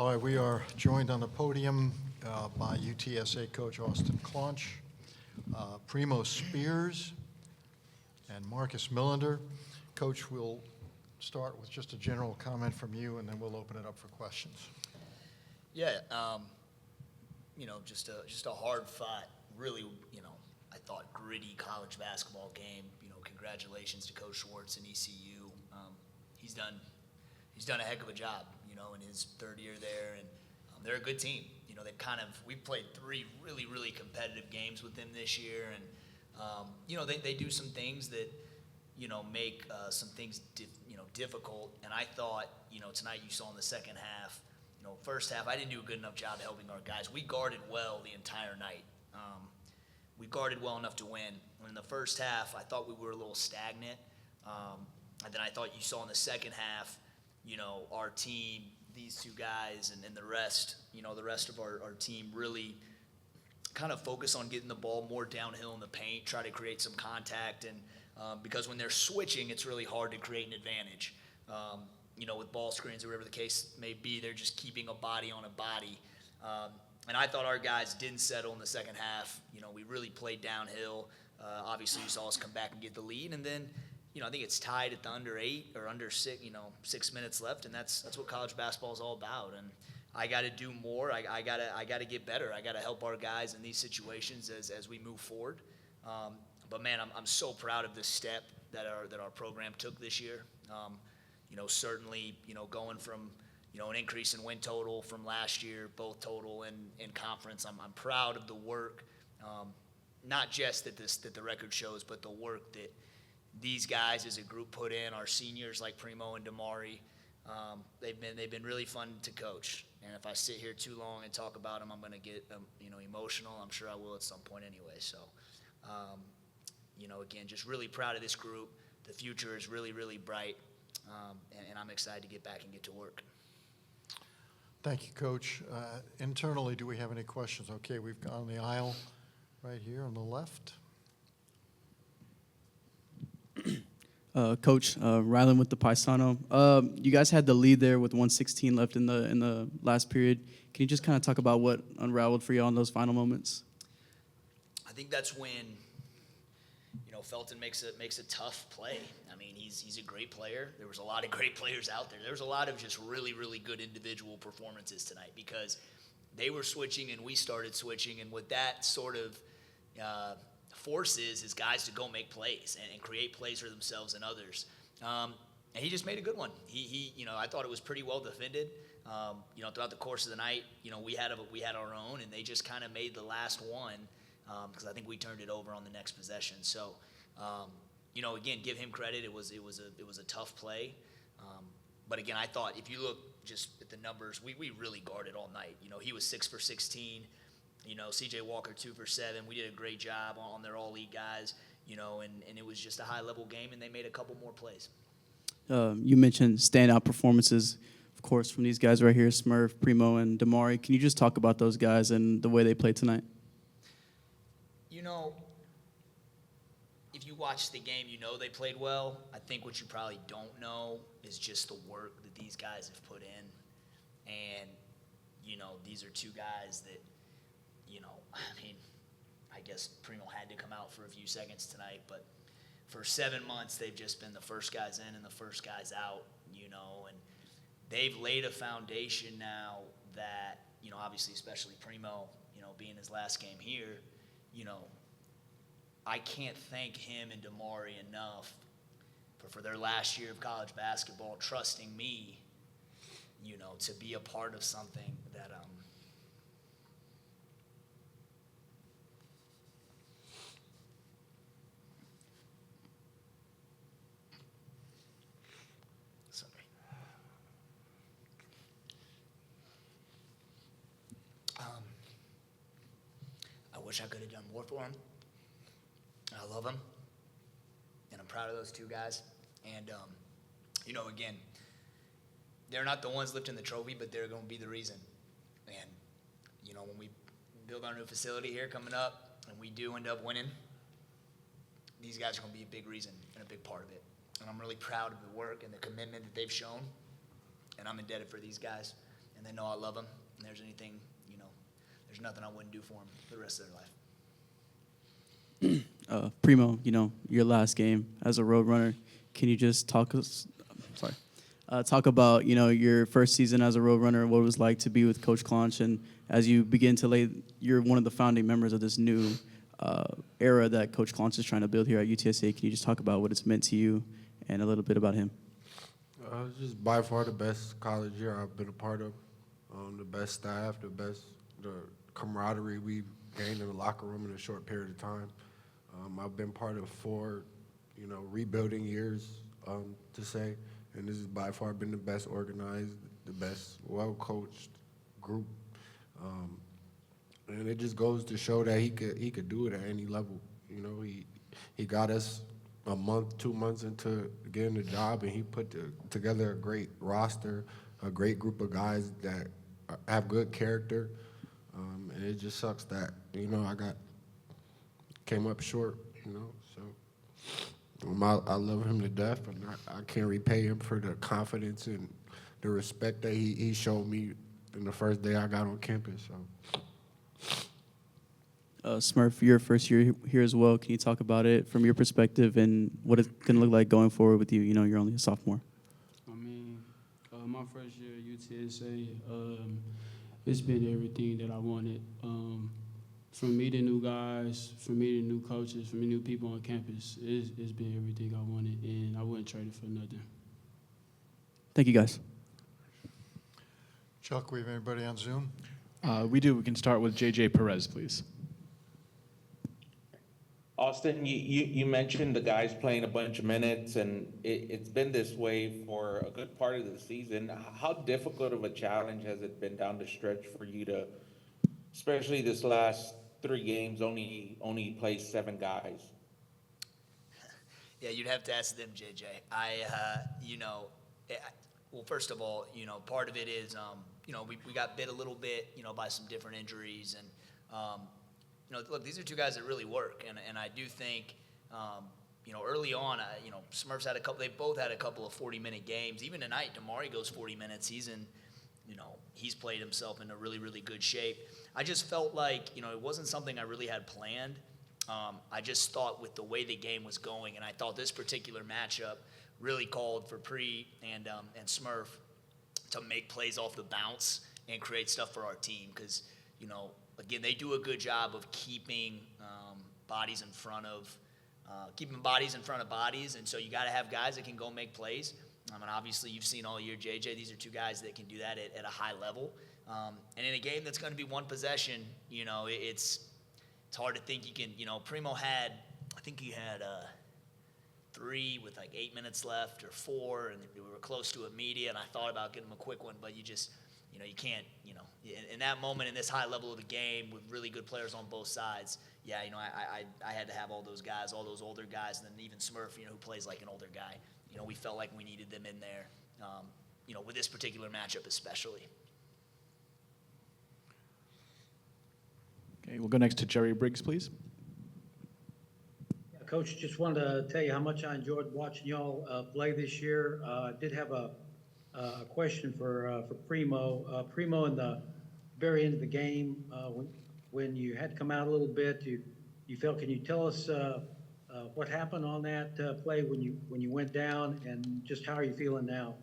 All right, we are joined on the podium by UTSA coach Austin Claunch, Primo Spears, and Marcus Millander. Coach, we'll start with just a general comment from you, and then we'll open it up for questions. Yeah, just a hard-fought, really, I thought gritty college basketball game. Congratulations to Coach Schwartz and ECU. He's done a heck of a job, in his third year there, and they're a good team. We've played 3 really, really competitive games with them this year, and they do some things that make some things difficult. And I thought tonight you saw in the second half. First half, I didn't do a good enough job helping our guys. We guarded well the entire night. We guarded well enough to win. In the first half, I thought we were a little stagnant. And then I thought you saw in the second half, our team, these 2 guys and the rest, the rest of our team really kind of focus on getting the ball more downhill in the paint, try to create some contact. And because when they're switching, it's really hard to create an advantage. With ball screens or whatever the case may be, they're just keeping a body on a body. And I thought our guys didn't settle in the second half. We really played downhill. Obviously, you saw us come back and get the lead. And then, I think it's tied at the under 8 or under 6, 6 minutes left. And that's what college basketball is all about. And I got to do more. I got to get better. I got to help our guys in these situations as we move forward. But, man, I'm so proud of this step that our program took this year. Certainly, going from, an increase in win total from last year, both total and in conference. I'm proud of the work, not just that the record shows, but the work that these guys as a group put in. Our seniors like Primo and Damari, they've been really fun to coach. And if I sit here too long and talk about them, I'm going to get emotional. I'm sure I will at some point anyway. So, again, just really proud of this group. The future is really, really bright. And I'm excited to get back and get to work. Thank you, Coach. Internally, do we have any questions? Okay, we've gone the aisle right here on the left. Coach, Rylan with the Paisano. You guys had the lead there with 1:16 left in the last period. Can you just kind of talk about what unraveled for you on those final moments? I think that's when Felton makes a tough play. I mean, he's a great player. There was a lot of great players out there. There was a lot of just really, really good individual performances tonight because they were switching and we started switching, and what that sort of forces is guys to go make plays and create plays for themselves and others. And he just made a good one. He I thought it was pretty well defended. Throughout the course of the night, we had our own, and they just kind of made the last one because I think we turned it over on the next possession. So, again, give him credit. It was a tough play. But again, I thought if you look just at the numbers, we really guarded all night. He was 6 for 16. C.J. Walker 2 for 7. We did a great job on their all-league guys. And it was just a high-level game, and they made a couple more plays. You mentioned standout performances, of course, from these guys right here, Smurf, Primo, and Damari. Can you just talk about those guys and the way they played tonight? If you watch the game, they played well. I think what you probably don't know is just the work that these guys have put in. And, these are 2 guys that, I guess Primo had to come out for a few seconds tonight, but for 7 months, they've just been the first guys in and the first guys out, and they've laid a foundation now that, obviously, especially Primo, being his last game here, I can't thank him and Damari enough for their last year of college basketball, trusting me, to be a part of something that I wish I could have done more for him. I love him, and I'm proud of those 2 guys. And, again, they're not the ones lifting the trophy, but they're going to be the reason. And, when we build our new facility here coming up and we do end up winning, these guys are going to be a big reason and a big part of it. And I'm really proud of the work and the commitment that they've shown, and I'm indebted for these guys. and they know I love them. And there's anything, there's nothing I wouldn't do for them for the rest of their life. Primo, your last game as a Roadrunner, can you just talk about, your first season as a Roadrunner, what it was like to be with Coach Claunch, and as you begin to you're one of the founding members of this new era that Coach Claunch is trying to build here at UTSA. Can you just talk about what it's meant to you and a little bit about him? It's just by far the best college year I've been a part of. The best staff, the camaraderie we've gained in the locker room in a short period of time. I've been part of 4, rebuilding years, to say, and this has by far been the best organized, the best well-coached group. And it just goes to show that he could do it at any level. He got us a month, 2 months into getting the job, and he put together a great roster, a great group of guys that have good character. And it just sucks that, I came up short, so I love him to death, and I can't repay him for the confidence and the respect that he showed me in the first day I got on campus. So. Smurf, your first year here as well. Can you talk about it from your perspective and what it's going to look like going forward with you? You're only a sophomore. My first year at UTSA, it's been everything that I wanted. From meeting new guys, from meeting new coaches, from meeting new people on campus, it's been everything I wanted, and I wouldn't trade it for nothing. Thank you, guys. Chuck, we have anybody on Zoom? We do. We can start with J.J. Perez, please. Austin, you mentioned the guys playing a bunch of minutes, and it's been this way for a good part of the season. How difficult of a challenge has it been down the stretch for you to, especially this last 3 games, only play 7 guys? Yeah, you'd have to ask them, JJ. Well, first of all, part of it is, we got bit a little bit, by some different injuries, and look, these are 2 guys that really work, and I do think, early on, Smurfs had they both had a couple of 40-minute games. Even tonight, Damari goes 40 minutes. He's played himself into really, really good shape. I just felt like, it wasn't something I really had planned. I just thought with the way the game was going, and I thought this particular matchup really called for Pre and Smurf to make plays off the bounce and create stuff for our team, because, again, they do a good job of keeping bodies in front of bodies, and so you got to have guys that can go make plays. And obviously, you've seen all year, JJ. These are 2 guys that can do that at a high level. And in a game that's going to be 1 possession, it's hard to think you can. Primo had, I think he had 3 with like 8 minutes left or 4, and we were close to immediate. And I thought about getting him a quick one, but you just. You can't, in that moment, in this high level of the game with really good players on both sides, yeah, I had to have all those guys, all those older guys, and then even Smurf, who plays like an older guy. We felt like we needed them in there, with this particular matchup especially. Okay, we'll go next to Jerry Briggs, please. Yeah, Coach, just wanted to tell you how much I enjoyed watching y'all play this year. I did have a question for Primo. Primo, in the very end of the game, when you had to come out a little bit, you felt. Can you tell us what happened on that play when you went down, and just how are you feeling now?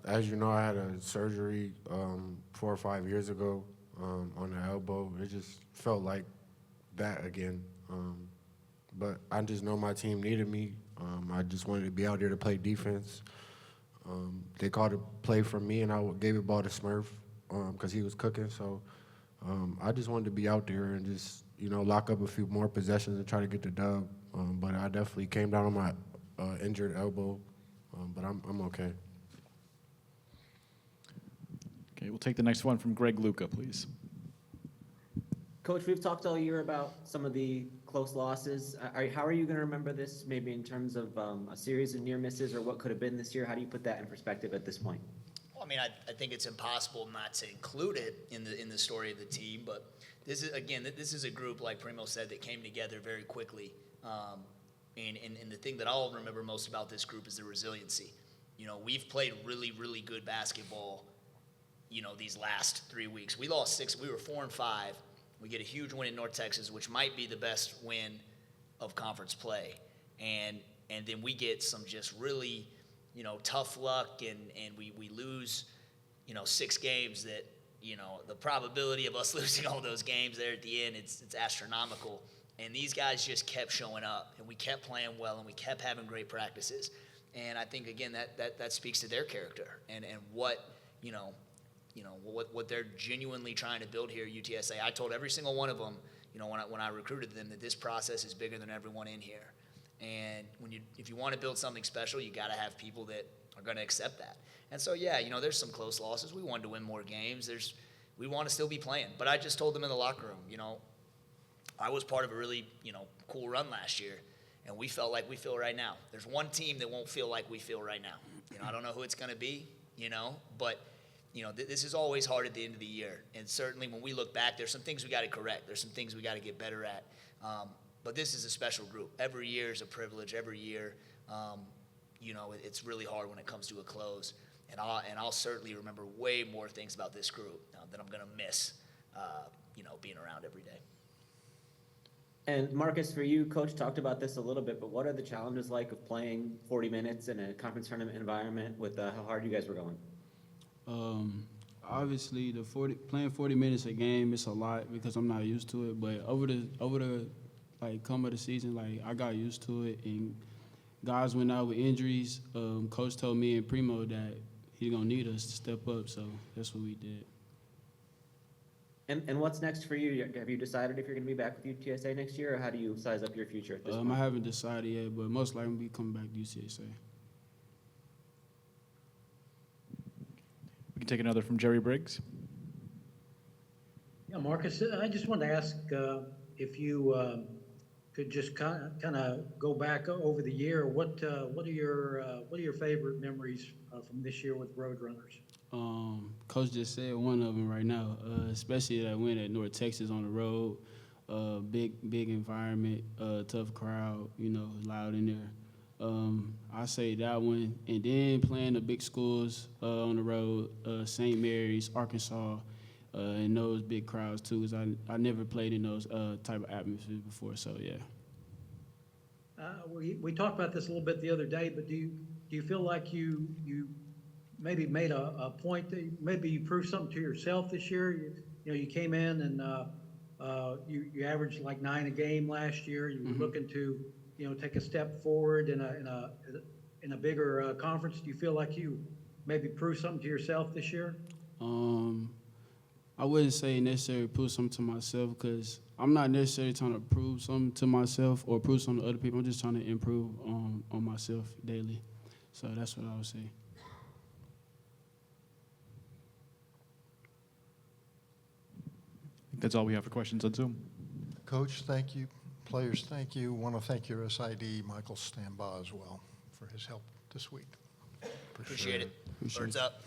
As you know, I had a surgery 4 or 5 years ago on the elbow. It just felt like that again. But I just know my team needed me. I just wanted to be out there to play defense. They called a play from me, and I gave the ball to Smurf because he was cooking. So I just wanted to be out there and just, lock up a few more possessions and try to get the dub. But I definitely came down on my injured elbow, but I'm okay. Okay, we'll take the next one from Greg Luca, please. Coach, we've talked all year about some of the close losses. How are you going to remember this, maybe in terms of a series of near misses or what could have been this year? How do you put that in perspective at this point? Well, I think it's impossible not to include it in the story of the team. But this is a group, like Primo said, that came together very quickly. And the thing that I'll remember most about this group is the resiliency. We've played really, really good basketball these last 3 weeks. We lost 6. We were 4-5. We get a huge win in North Texas, which might be the best win of conference play. And then we get some just really, tough luck, and we lose, 6 games that, the probability of us losing all those games there at the end, it's astronomical. And these guys just kept showing up, and we kept playing well, and we kept having great practices. And I think, again, that speaks to their character and what, what they're genuinely trying to build here at UTSA. I told every single one of them, when I recruited them, that this process is bigger than everyone in here. And if you want to build something special, you got to have people that are going to accept that. And so, yeah, there's some close losses. We wanted to win more games. We want to still be playing. But I just told them in the locker room, I was part of a really, cool run last year, and we felt like we feel right now. There's one team that won't feel like we feel right now. I don't know who it's going to be, but, this is always hard at the end of the year. And certainly when we look back, there's some things we got to correct. There's some things we got to get better at. But this is a special group. Every year is a privilege. Every year, it's really hard when it comes to a close. And I'll certainly remember way more things about this group that I'm going to miss, being around every day. And Marcus, for you, Coach talked about this a little bit, but what are the challenges like of playing 40 minutes in a conference tournament environment with how hard you guys were going? Obviously, playing 40 minutes a game, it's a lot because I'm not used to it. But over the come of the season, I got used to it, and guys went out with injuries. Coach told me and Primo that he's gonna need us to step up, so that's what we did. And what's next for you? Have you decided if you're going to be back with UTSA next year, or how do you size up your future at this point? I haven't decided yet, but most likely I'll be coming back to UTSA. We can take another from Jerry Briggs. Yeah, Marcus, I just wanted to ask if you could just kind of go back over the year. What are your favorite memories from this year with Roadrunners? Coach just said one of them right now, especially that win at North Texas on the road. Big environment, tough crowd, loud in there. I say that one. And then playing the big schools on the road, St. Mary's, Arkansas, and those big crowds too, because I never played in those type of atmospheres before, so yeah. We talked about this a little bit the other day, but do you feel like you maybe made a point that maybe you proved something to yourself this year? You came in and you averaged like 9 a game last year. You were looking to take a step forward in a bigger conference. Do you feel like you maybe proved something to yourself this year? I wouldn't say necessarily prove something to myself, because I'm not necessarily trying to prove something to myself or prove something to other people. I'm just trying to improve on myself daily. So that's what I would say. That's all we have for questions on Zoom. Coach, thank you. Players, thank you. Want to thank your SID, Michael Stambaugh, as well, for his help this week. Appreciate it. Birds up.